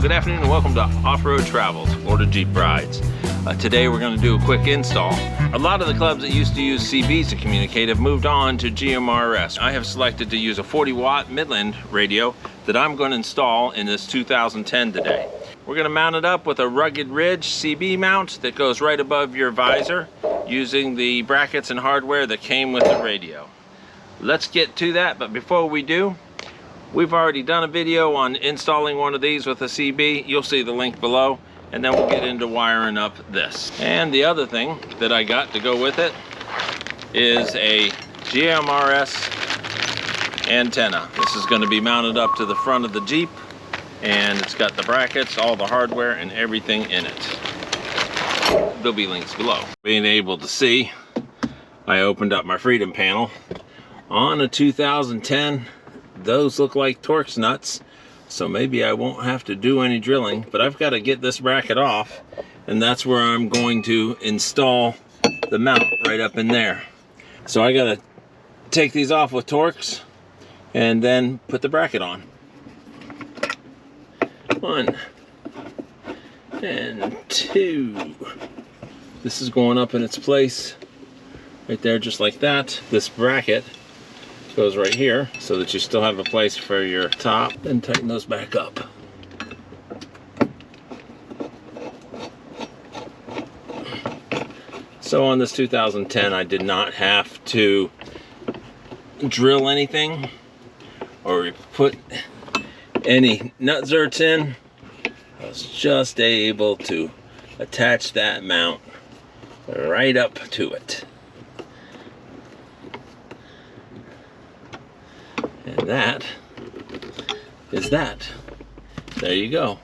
Good afternoon and welcome to Off-Road Travels, Florida Jeep Rides. Today we're going to do a quick install. A lot of the clubs that used to use CBs to communicate have moved on to GMRS. I have selected to use a 40-watt Midland radio that I'm going to install in this 2010 today. We're going to mount it up with a Rugged Ridge CB mount that goes right above your visor using the brackets and hardware that came with the radio. Let's get to that, but before we do, we've already done a video on installing one of these with a CB. You'll see the link below, and then we'll get into wiring up this. And the other thing that I got to go with it is a GMRS antenna. This is going to be mounted up to the front of the Jeep, and it's got the brackets, all the hardware, and everything in it. There'll be links below. Being able to see, I opened up my Freedom panel. On a 2010, those look like Torx nuts, so maybe I won't have to do any drilling, but I've got to get this bracket off, and that's where I'm going to install the mount right up in there. So I got to take these off with Torx and then put the bracket on. 1 and 2. This is going up in its place right there, just like that. This bracket goes right here so that you still have a place for your top. Then tighten those back up. So on this 2010, I did not have to drill anything or put any nut zerts in. I was just able to attach that mount right up to it. And that is that. There you go.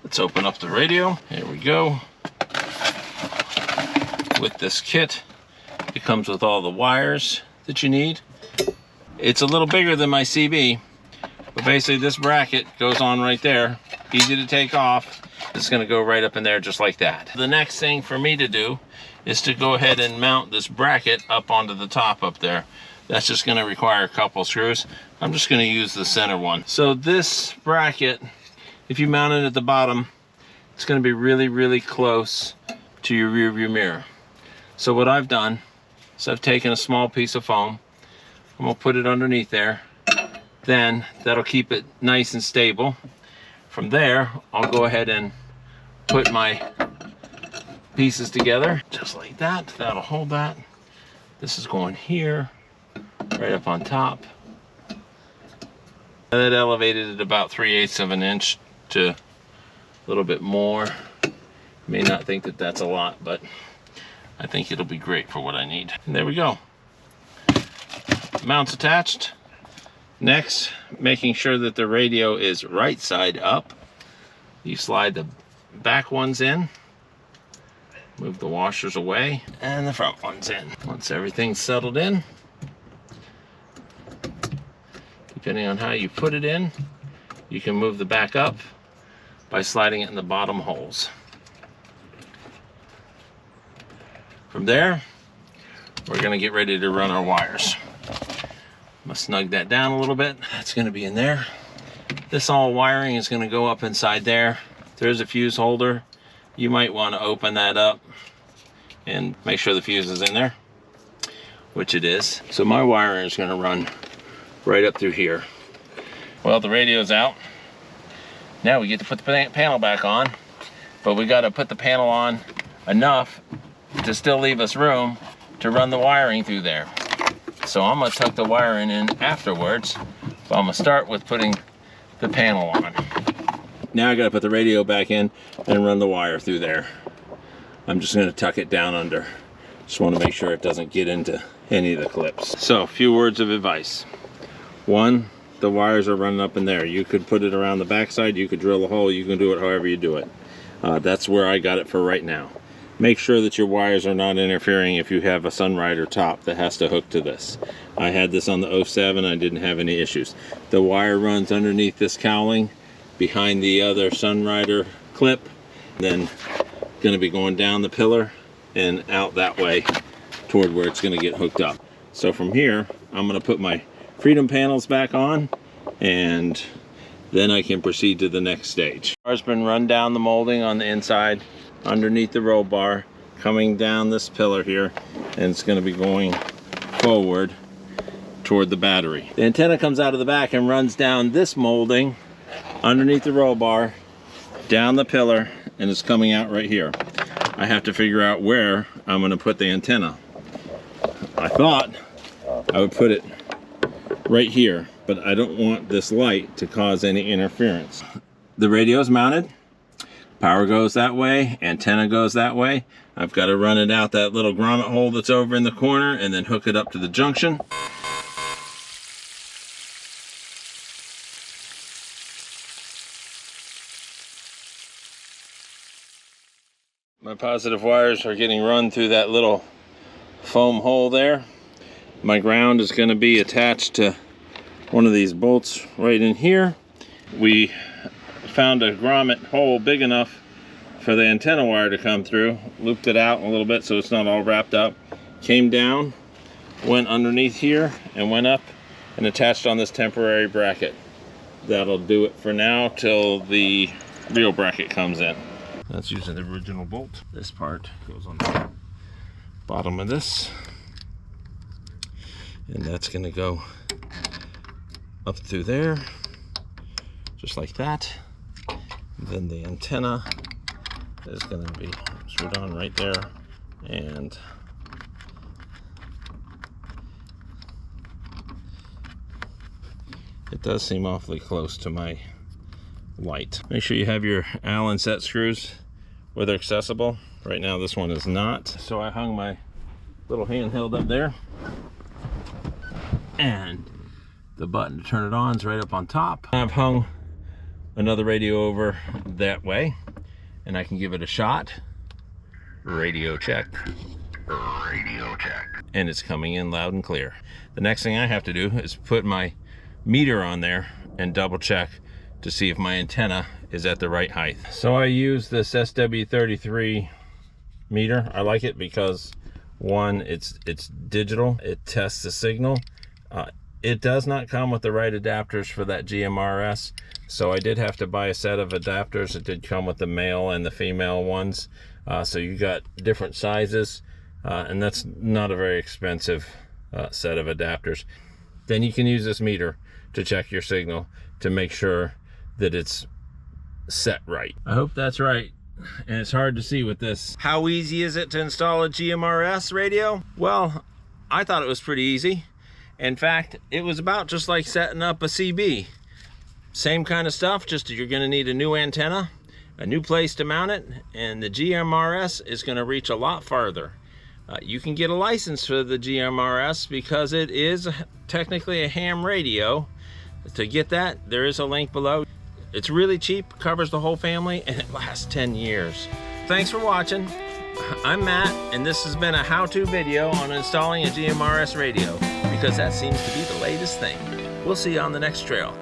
Let's open up the radio. Here we go. With this kit, it comes with all the wires that you need. It's a little bigger than my CB, but basically this bracket goes on right there. Easy to take off. It's going to go right up in there just like that. The next thing for me to do is to go ahead and mount this bracket up onto the top up there. That's just going to require a couple screws. I'm just going to use the center one. So this bracket, if you mount it at the bottom, it's going to be really, really close to your rear view mirror. So what I've done is I've taken a small piece of foam. I'm going to put it underneath there. Then that'll keep it nice and stable. From there, I'll go ahead and put my pieces together just like that. That'll hold that. This is going here, right up on top. And that elevated it about 3/8 of an inch to a little bit more. You may not think that that's a lot, but I think it'll be great for what I need. And there we go. Mounts attached. Next, making sure that the radio is right side up. You slide the back ones in, move the washers away, and the front ones in. Once everything's settled in, depending on how you put it in, you can move the back up by sliding it in the bottom holes. From there, we're going to get ready to run our wires. I'm going to snug that down a little bit. That's going to be in there. This all wiring is going to go up inside there. There's a fuse holder. You might want to open that up and make sure the fuse is in there, which it is. So my wiring is going to run right up through here. Well, the radio's out. Now we get to put the panel back on, but we got to put the panel on enough to still leave us room to run the wiring through there. So I'm going to tuck the wiring in afterwards, but I'm going to start with putting the panel on. Now I got to put the radio back in and run the wire through there. I'm just going to tuck it down under. Just want to make sure it doesn't get into any of the clips. So a few words of advice. One, the wires are running up in there. You could put it around the backside, you could drill a hole, you can do it however you do it. That's where I got it for right now. Make sure that your wires are not interfering if you have a Sunrider top that has to hook to this. I had this on the 07, I didn't have any issues. The wire runs underneath this cowling behind the other Sunrider clip, then going to be going down the pillar and out that way toward where it's going to get hooked up. So from here, I'm going to put my Freedom panels back on and then I can proceed to the next stage. It's been run down the molding on the inside, underneath the roll bar, coming down this pillar here, and it's going to be going forward toward the battery. The antenna comes out of the back and runs down this molding underneath the roll bar, down the pillar, and it's coming out right here. I have to figure out where I'm going to put the antenna. I thought I would put it right here, but I don't want this light to cause any interference. The radio is mounted. Power goes that way, antenna goes that way. I've got to run it out that little grommet hole that's over in the corner and then hook it up to the junction. My positive wires are getting run through that little foam hole there. My ground is going to be attached to one of these bolts right in here. We found a grommet hole big enough for the antenna wire to come through, looped it out a little bit so it's not all wrapped up, came down, went underneath here, and went up and attached on this temporary bracket. That'll do it for now till the real bracket comes in. That's using the original bolt. This part goes on the bottom of this, and that's going to go up through there, just like that. And then the antenna is going to be screwed on right there, and it does seem awfully close to my light. Make sure you have your Allen set screws where they're accessible. Right now this one is not, so I hung my little handheld up there, and the button to turn it on is right up on top. I've hung another radio over that way, and I can give it a shot. Radio check. Radio check. And it's coming in loud and clear. The next thing I have to do is put my meter on there and double check to see if my antenna is at the right height. So I use this SW33 meter. I like it because, one, it's digital. It tests the signal. It does not come with the right adapters for that GMRS, so I did have to buy a set of adapters. It did come with the male and the female ones, so you got different sizes, and that's not a very expensive set of adapters. Then you can use this meter to check your signal to make sure that it's set right. I hope that's right, and it's hard to see with this. How easy is it to install a GMRS radio? Well, I thought it was pretty easy. In fact, it was about just like setting up a CB. Same kind of stuff, just you're going to need a new antenna, a new place to mount it, and the GMRS is going to reach a lot farther. You can get a license for the GMRS because it is technically a ham radio. To get that, there is a link below. It's really cheap, covers the whole family, and it lasts 10 years. Thanks for watching. I'm Matt, and this has been a how-to video on installing a GMRS radio, because that seems to be the latest thing. We'll see you on the next trail.